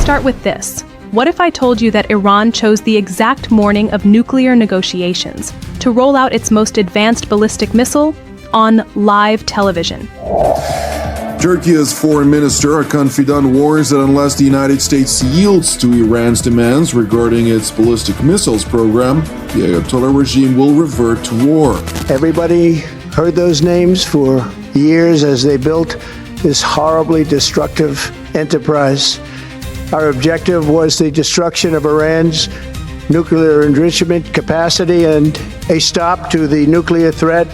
start with this. What if I told you that Iran chose the exact morning of nuclear negotiations to roll out its most advanced ballistic missile on live television? Turkey's foreign minister, confidant, warns that unless the United States yields to Iran's demands regarding its ballistic missiles program, the Ayatollah regime will revert to war. Everybody heard those names for years as they built this horribly destructive enterprise. Our objective was the destruction of Iran's nuclear enrichment capacity and a stop to the nuclear threat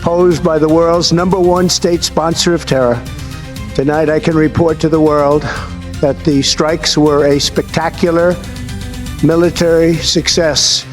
posed by the world's #1 state sponsor of terror. Tonight, I can report to the world that the strikes were a spectacular military success.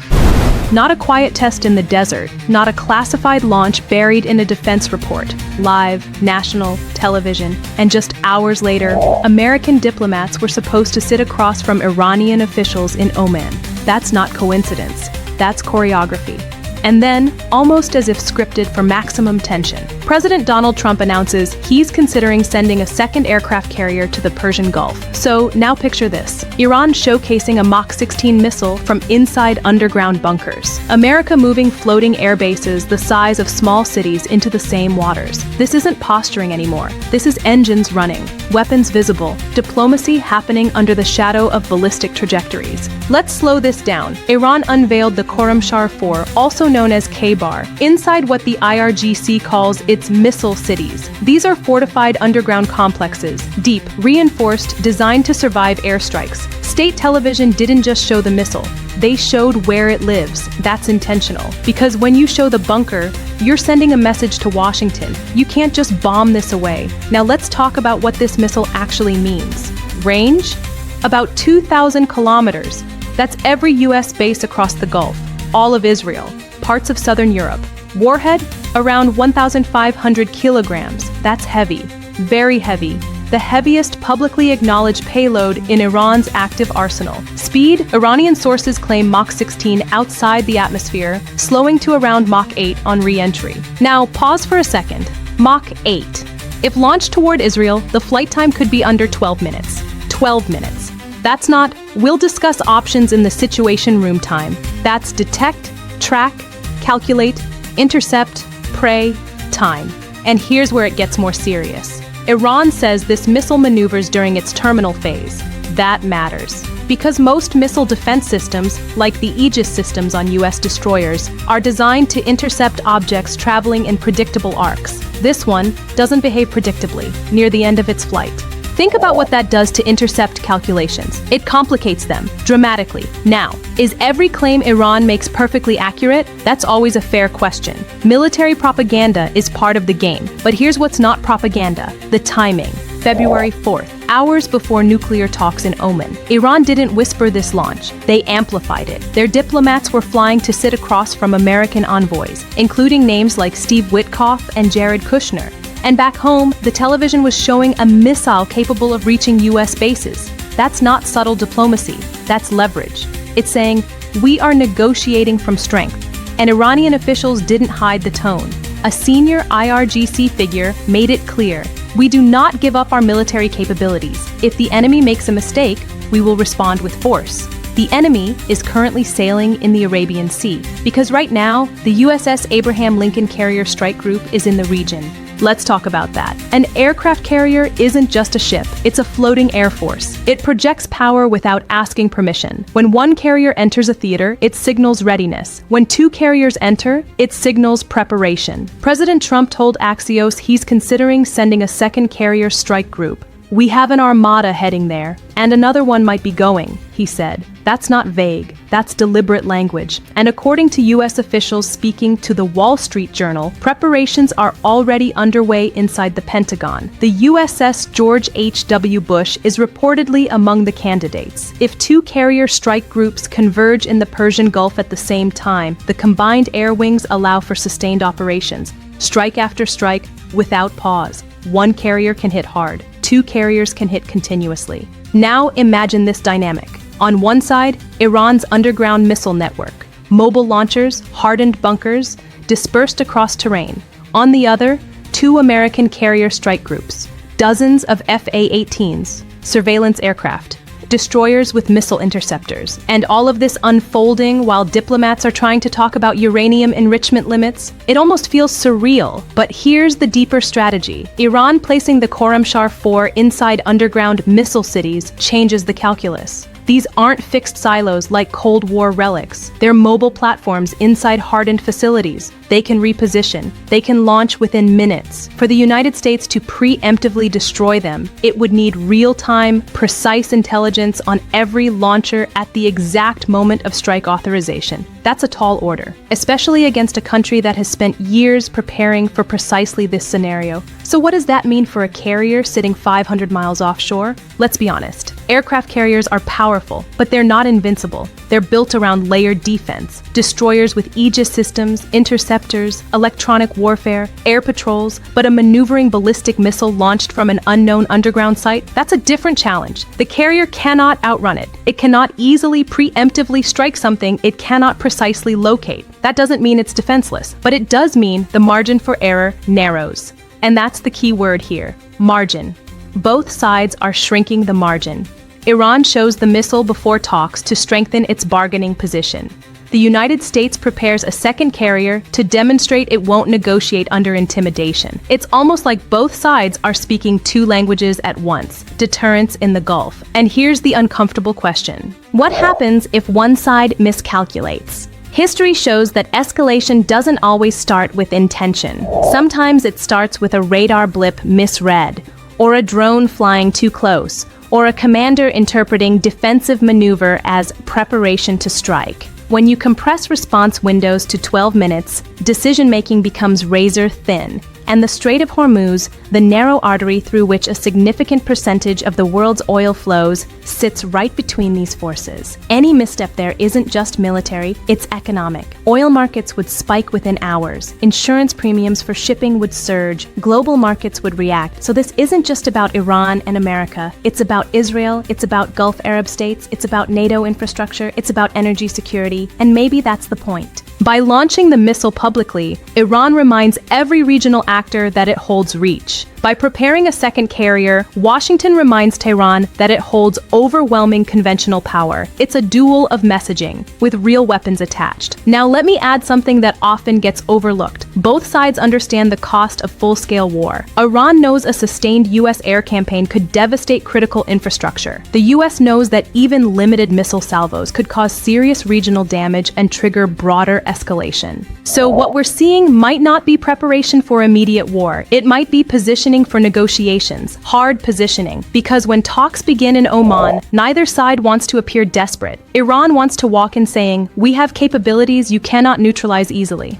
Not a quiet test in the desert, not a classified launch buried in a defense report. Live, national, television, and just hours later, American diplomats were supposed to sit across from Iranian officials in Oman. That's not coincidence. That's choreography. And then, almost as if scripted for maximum tension, President Donald Trump announces he's considering sending a second aircraft carrier to the Persian Gulf. So now picture this. Iran showcasing a Mach 16 missile from inside underground bunkers. America moving floating air bases the size of small cities into the same waters. This isn't posturing anymore. This is engines running, weapons visible, diplomacy happening under the shadow of ballistic trajectories. Let's slow this down. Iran unveiled the Khorramshahr 4, also known as K-Bar, inside what the IRGC calls its missile cities. These are fortified underground complexes, deep, reinforced, designed to survive airstrikes. State television didn't just show the missile. They showed where it lives. That's intentional. Because when you show the bunker, you're sending a message to Washington. You can't just bomb this away. Now let's talk about what this missile actually means. Range? About 2,000 kilometers. That's every US base across the Gulf, all of Israel, parts of southern Europe. Warhead? Around 1,500 kilograms. That's heavy. Very heavy. The heaviest publicly acknowledged payload in Iran's active arsenal. Speed? Iranian sources claim Mach 16 outside the atmosphere, slowing to around Mach 8 on re-entry. Now, pause for a second. Mach 8. If launched toward Israel, the flight time could be under 12 minutes. 12 minutes. That's not, we'll discuss options in the situation room time. That's detect, track, calculate, intercept, prey, time. And here's where it gets more serious. Iran says this missile maneuvers during its terminal phase. That matters. Because most missile defense systems, like the Aegis systems on US destroyers, are designed to intercept objects traveling in predictable arcs. This one doesn't behave predictably near the end of its flight. Think about what that does to intercept calculations. It complicates them dramatically. Now, is every claim Iran makes perfectly accurate? That's always a fair question. Military propaganda is part of the game, but here's what's not propaganda: the timing. February 4th, hours before nuclear talks in Oman. Iran didn't whisper this launch, they amplified it. Their diplomats were flying to sit across from American envoys, including names like Steve Witkoff and Jared Kushner. And back home, the television was showing a missile capable of reaching US bases. That's not subtle diplomacy, that's leverage. It's saying, we are negotiating from strength. And Iranian officials didn't hide the tone. A senior IRGC figure made it clear, we do not give up our military capabilities. If the enemy makes a mistake, we will respond with force. The enemy is currently sailing in the Arabian Sea, because right now, the USS Abraham Lincoln Carrier Strike Group is in the region. Let's talk about that. An aircraft carrier isn't just a ship, it's a floating air force. It projects power without asking permission. When one carrier enters a theater, it signals readiness. When two carriers enter, it signals preparation. President Trump told Axios he's considering sending a second carrier strike group. We have an armada heading there, and another one might be going, he said. That's not vague, that's deliberate language. And according to US officials speaking to the Wall Street Journal, preparations are already underway inside the Pentagon. The USS George H.W. Bush is reportedly among the candidates. If two carrier strike groups converge in the Persian Gulf at the same time, the combined air wings allow for sustained operations. Strike after strike, without pause. One carrier can hit hard. Two carriers can hit continuously. Now imagine this dynamic. On one side, Iran's underground missile network, mobile launchers, hardened bunkers, dispersed across terrain. On the other, two American carrier strike groups, dozens of FA-18s, surveillance aircraft, destroyers with missile interceptors, and all of this unfolding while diplomats are trying to talk about uranium enrichment limits. It almost feels surreal, but here's the deeper strategy. Iran placing the Khorramshahr 4 inside underground missile cities changes the calculus. These aren't fixed silos like Cold War relics. They're mobile platforms inside hardened facilities. They can reposition. They can launch within minutes. For the United States to preemptively destroy them, it would need real-time, precise intelligence on every launcher at the exact moment of strike authorization. That's a tall order, especially against a country that has spent years preparing for precisely this scenario. So what does that mean for a carrier sitting 500 miles offshore? Let's be honest. Aircraft carriers are powerful, but they're not invincible. They're built around layered defense, destroyers with Aegis systems, interceptors, electronic warfare, air patrols, but a maneuvering ballistic missile launched from an unknown underground site, that's a different challenge. The carrier cannot outrun it. It cannot easily preemptively strike something it cannot precisely locate. That doesn't mean it's defenseless, but it does mean the margin for error narrows. And that's the key word here, margin. Both sides are shrinking the margin. Iran shows the missile before talks to strengthen its bargaining position. The United States prepares a second carrier to demonstrate it won't negotiate under intimidation. It's almost like both sides are speaking two languages at once, deterrence in the Gulf. And here's the uncomfortable question. What happens if one side miscalculates? History shows that escalation doesn't always start with intention. Sometimes it starts with a radar blip misread, or a drone flying too close, or a commander interpreting defensive maneuver as preparation to strike. When you compress response windows to 12 minutes, decision-making becomes razor-thin, and the Strait of Hormuz, the narrow artery through which a significant percentage of the world's oil flows, sits right between these forces. Any misstep there isn't just military, it's economic. Oil markets would spike within hours, insurance premiums for shipping would surge, global markets would react. So this isn't just about Iran and America, it's about Israel, it's about Gulf Arab states, it's about NATO infrastructure, it's about energy security, and maybe that's the point. By launching the missile publicly, Iran reminds every regional actor that it holds reach. By preparing a second carrier, Washington reminds Tehran that it holds overwhelming conventional power. It's a duel of messaging, with real weapons attached. Now let me add something that often gets overlooked. Both sides understand the cost of full-scale war. Iran knows a sustained U.S. air campaign could devastate critical infrastructure. The U.S. knows that even limited missile salvos could cause serious regional damage and trigger broader escalation. So what we're seeing might not be preparation for immediate war. It might be positioning for negotiations, hard positioning, because when talks begin in Oman, neither side wants to appear desperate. Iran wants to walk in saying, "We have capabilities you cannot neutralize easily."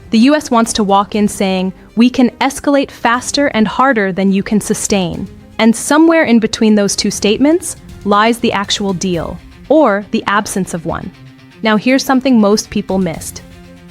The US wants to walk in saying, "We can escalate faster and harder than you can sustain." And somewhere in between those two statements lies the actual deal, or the absence of one. Now here's something most people missed.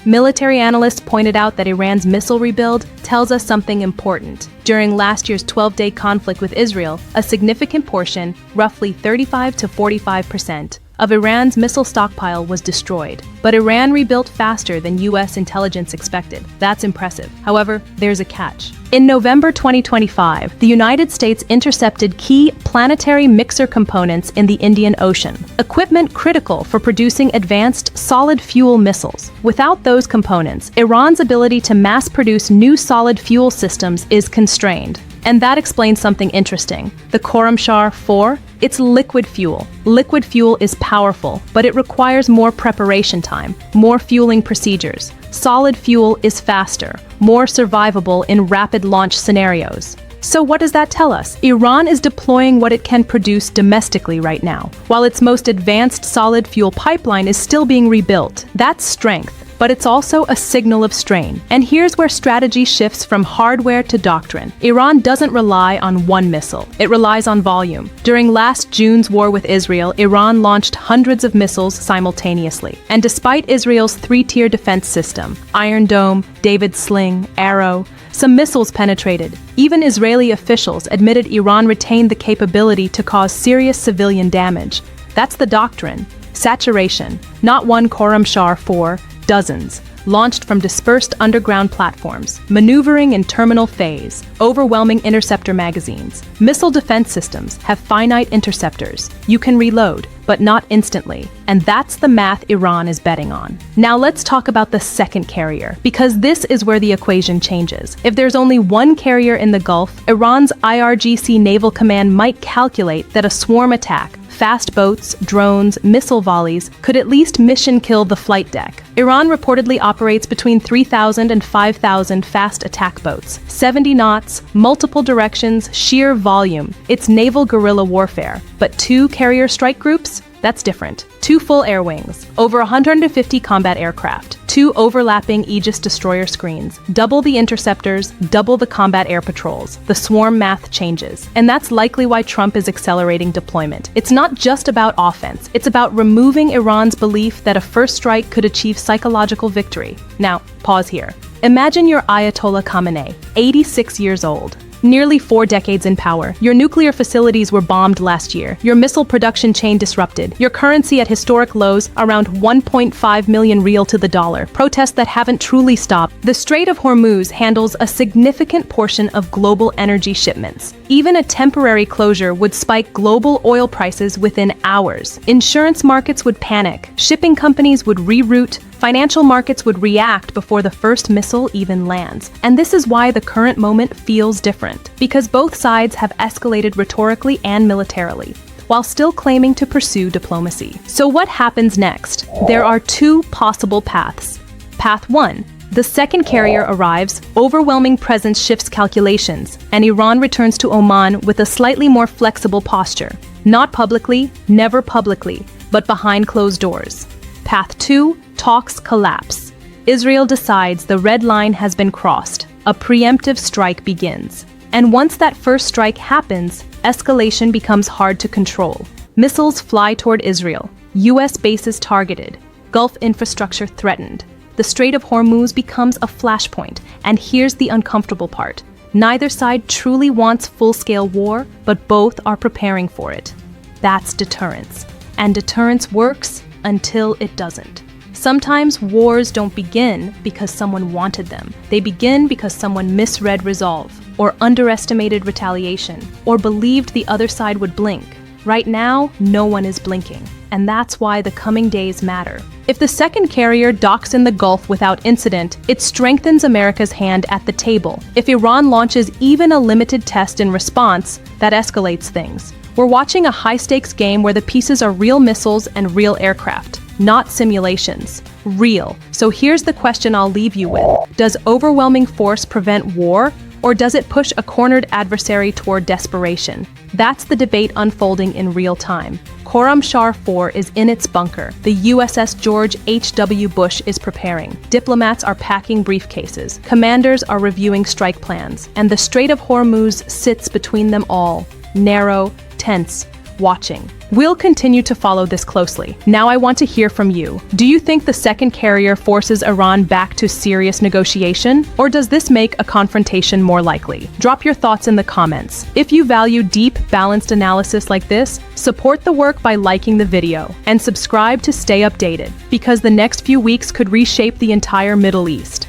Military analysts pointed out that Iran's missile rebuild tells us something important. During last year's 12-day conflict with Israel, a significant portion, roughly 35 to 45%, of Iran's missile stockpile was destroyed. But Iran rebuilt faster than US intelligence expected. That's impressive. However, there's a catch. In November 2025, the United States intercepted key planetary mixer components in the Indian Ocean, equipment critical for producing advanced solid fuel missiles. Without those components, Iran's ability to mass produce new solid fuel systems is constrained. And that explains something interesting. The Khorramshahr 4, it's liquid fuel. Liquid fuel is powerful, but it requires more preparation time, more fueling procedures. Solid fuel is faster, more survivable in rapid launch scenarios. So what does that tell us? Iran is deploying what it can produce domestically right now, while its most advanced solid fuel pipeline is still being rebuilt. That's strength. But it's also a signal of strain. And here's where strategy shifts from hardware to doctrine. Iran doesn't rely on one missile. It relies on volume. During last June's war with Israel, Iran launched hundreds of missiles simultaneously. And despite Israel's three-tier defense system, Iron Dome, David's Sling, Arrow, some missiles penetrated. Even Israeli officials admitted Iran retained the capability to cause serious civilian damage. That's the doctrine. Saturation. Not one Khorramshahr 4, dozens. launched from dispersed underground platforms, maneuvering in terminal phase, overwhelming interceptor magazines. Missile defense systems have finite interceptors. You can reload, but not instantly. And that's the math Iran is betting on. Now let's talk about the second carrier, because this is where the equation changes. If there's only one carrier in the Gulf, Iran's IRGC Naval Command might calculate that a swarm attack, fast boats, drones, missile volleys, could at least mission kill the flight deck. Iran reportedly operates between 3,000 and 5,000 fast attack boats. 70 knots, multiple directions, sheer volume. It's naval guerrilla warfare. But 2 carrier strike groups? That's different. 2 full air wings, over 150 combat aircraft, 2 overlapping Aegis destroyer screens, double the interceptors, double the combat air patrols. The swarm math changes. And that's likely why Trump is accelerating deployment. It's not just about offense, it's about removing Iran's belief that a first strike could achieve psychological victory. Now, pause here. Imagine you're Ayatollah Khamenei, 86 years old. Nearly 4 decades in power. Your nuclear facilities were bombed last year. Your missile production chain disrupted. Your currency at historic lows, around 1.5 million real to the dollar. Protests that haven't truly stopped. The Strait of Hormuz handles a significant portion of global energy shipments. Even a temporary closure would spike global oil prices within hours. Insurance markets would panic. Shipping companies would reroute. Financial markets would react before the first missile even lands. And this is why the current moment feels different, because both sides have escalated rhetorically and militarily, while still claiming to pursue diplomacy. So what happens next? There are 2 possible paths. Path 1. The second carrier arrives, overwhelming presence shifts calculations, and Iran returns to Oman with a slightly more flexible posture. Not publicly, never publicly, but behind closed doors. Path 2. Talks collapse. Israel decides the red line has been crossed. A preemptive strike begins. And once that first strike happens, escalation becomes hard to control. Missiles fly toward Israel. U.S. bases targeted. Gulf infrastructure threatened. The Strait of Hormuz becomes a flashpoint. And here's the uncomfortable part. Neither side truly wants full-scale war, but both are preparing for it. That's deterrence. And deterrence works until it doesn't. Sometimes wars don't begin because someone wanted them. They begin because someone misread resolve, or underestimated retaliation, or believed the other side would blink. Right now, no one is blinking, and that's why the coming days matter. If the second carrier docks in the Gulf without incident, it strengthens America's hand at the table. If Iran launches even a limited test in response, that escalates things. We're watching a high-stakes game where the pieces are real missiles and real aircraft. Not simulations. Real. So here's the question I'll leave you with. Does overwhelming force prevent war, or does it push a cornered adversary toward desperation? That's the debate unfolding in real time. Khorramshahr 4 is in its bunker. The USS George H.W. Bush is preparing. Diplomats are packing briefcases. Commanders are reviewing strike plans. And the Strait of Hormuz sits between them all. Narrow, tense, watching. We'll continue to follow this closely. Now I want to hear from you. Do you think the second carrier forces Iran back to serious negotiation? Or does this make a confrontation more likely? Drop your thoughts in the comments. If you value deep, balanced analysis like this, support the work by liking the video and subscribe to stay updated, because the next few weeks could reshape the entire Middle East.